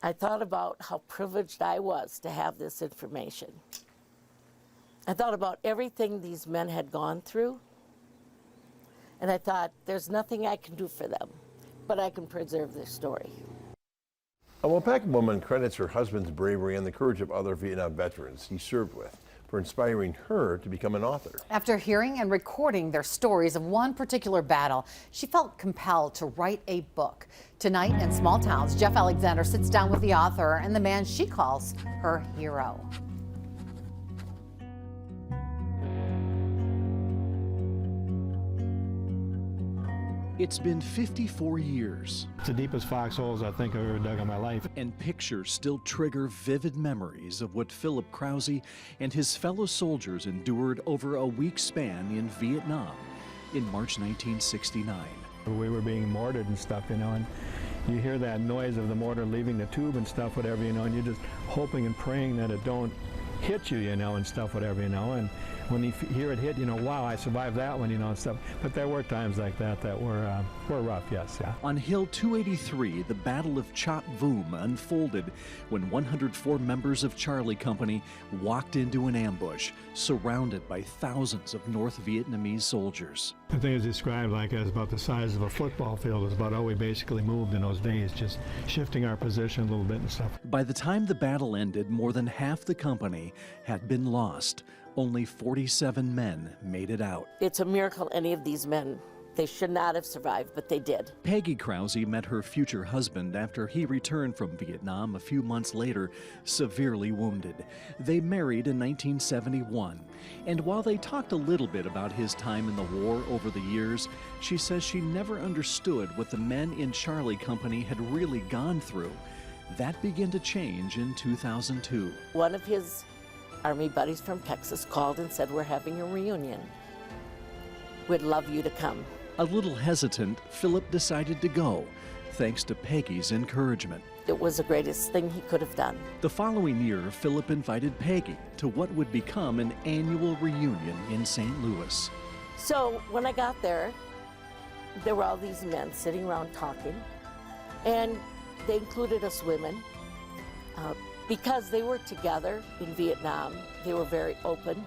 I thought about how privileged I was to have this information. I thought about everything these men had gone through, and I thought, there's nothing I can do for them, but I can preserve their story. A Waupaca woman credits her husband's bravery and the courage of other Vietnam veterans he served with for inspiring her to become an author. After hearing and recording their stories of one particular battle, she felt compelled to write a book. Tonight in Small Towns, Jeff Alexander sits down with the author and the man she calls her hero. It's been 54 years. It's the deepest foxholes I think I've ever dug in my life. And pictures still trigger vivid memories of what Philip Krause and his fellow soldiers endured over a week span in Vietnam in March 1969. We were being mortared and stuff, you know, and you hear that noise of the mortar leaving the tube and stuff, whatever, you know, and you're just hoping and praying that it don't hit you, you know, and stuff, whatever, you know. And when you hear it hit, you know, wow, I survived that one, you know, and stuff. But there were times like that that were rough, yes, yeah. On Hill 283, the Battle of Chop Vum unfolded when 104 members of Charlie Company walked into an ambush, surrounded by thousands of North Vietnamese soldiers. The thing is described like as about the size of a football field. It's about how we basically moved in those days, just shifting our position a little bit and stuff. By the time the battle ended, more than half the company had been lost. Only 47 men made it out. It's a miracle any of these men, they should not have survived, but they did. Peggy Krause met her future husband after he returned from Vietnam a few months later, severely wounded. They married in 1971. And while they talked a little bit about his time in the war over the years, she says she never understood what the men in Charlie Company had really gone through. That began to change in 2002. One of his Army buddies from Texas called and said, we're having a reunion. We'd love you to come. A little hesitant, Philip decided to go, thanks to Peggy's encouragement. It was the greatest thing he could have done. The following year, Philip invited Peggy to what would become an annual reunion in St. Louis. So when I got there were all these men sitting around talking, and they included us women. Because they were together in Vietnam, they were very open.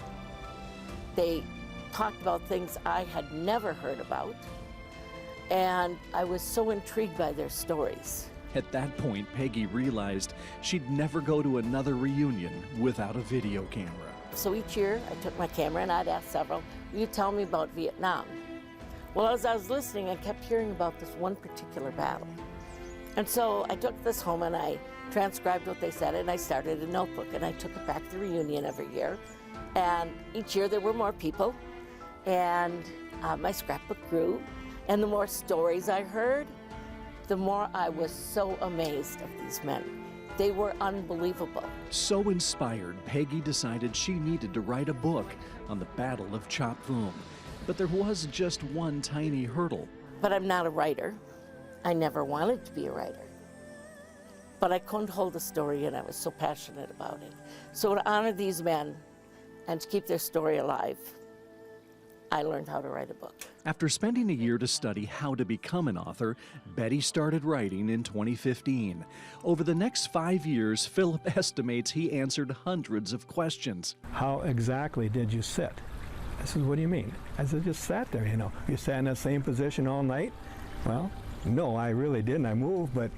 They talked about things I had never heard about, and I was so intrigued by their stories. At that point, Peggy realized she'd never go to another reunion without a video camera. So each year, I took my camera and I'd ask several, will you tell me about Vietnam? Well, as I was listening, I kept hearing about this one particular battle. And so I took this home and I transcribed what they said, and I started a notebook, and I took it back to the reunion every year. And each year there were more people, and my scrapbook grew. And the more stories I heard, the more I was so amazed of these men. They were unbelievable. So inspired, Peggy decided she needed to write a book on the Battle of Chop Vum. But there was just one tiny hurdle. But I'm not a writer. I never wanted to be a writer. But I couldn't hold the story, and I was so passionate about it. So to honor these men and to keep their story alive, I learned how to write a book. After spending a year to study how to become an author, Betty started writing in 2015. Over the next 5 years, Philip estimates he answered hundreds of questions. How exactly did you sit? I said, what do you mean? I said, just sat there, you know. You sat in the same position all night? Well, no, I really didn't. I moved, but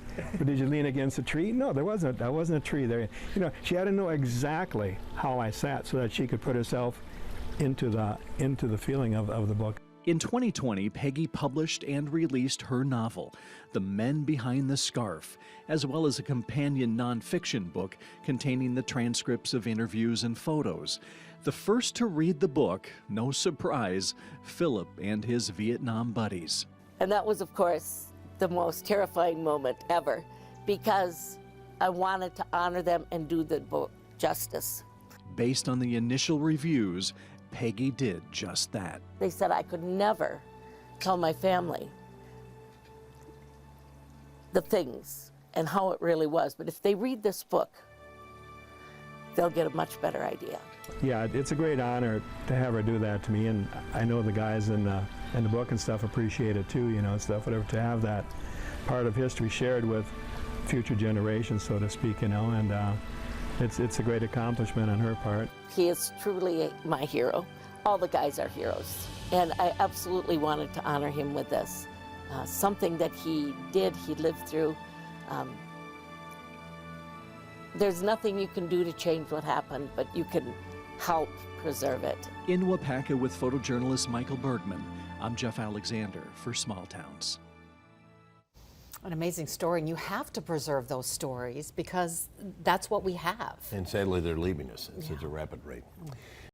did you lean against a tree? No, there wasn't a tree there. You know, she had to know exactly how I sat so that she could put herself into the feeling of the book. In 2020, Peggy published and released her novel, The Men Behind the Scarf, as well as a companion nonfiction book containing the transcripts of interviews and photos. The first to read the book, no surprise, Philip and his Vietnam buddies. And that was, of course, the most terrifying moment ever, because I wanted to honor them and do the book justice. Based on the initial reviews, Peggy did just that. They said I could never tell my family the things and how it really was, but if they read this book, they'll get a much better idea. Yeah, it's a great honor to have her do that to me, and I know the guys in the book and stuff appreciate it too, you know, and stuff, whatever, to have that part of history shared with future generations, so to speak, you know, and it's a great accomplishment on her part. He is truly my hero. All the guys are heroes, and I absolutely wanted to honor him with this. Something that he did, he lived through. There's nothing you can do to change what happened, but you can help preserve it. In Waupaca with photojournalist Michael Bergman, I'm Jeff Alexander for Small Towns. An amazing story, and you have to preserve those stories because that's what we have. And sadly, they're leaving us at such a rapid rate.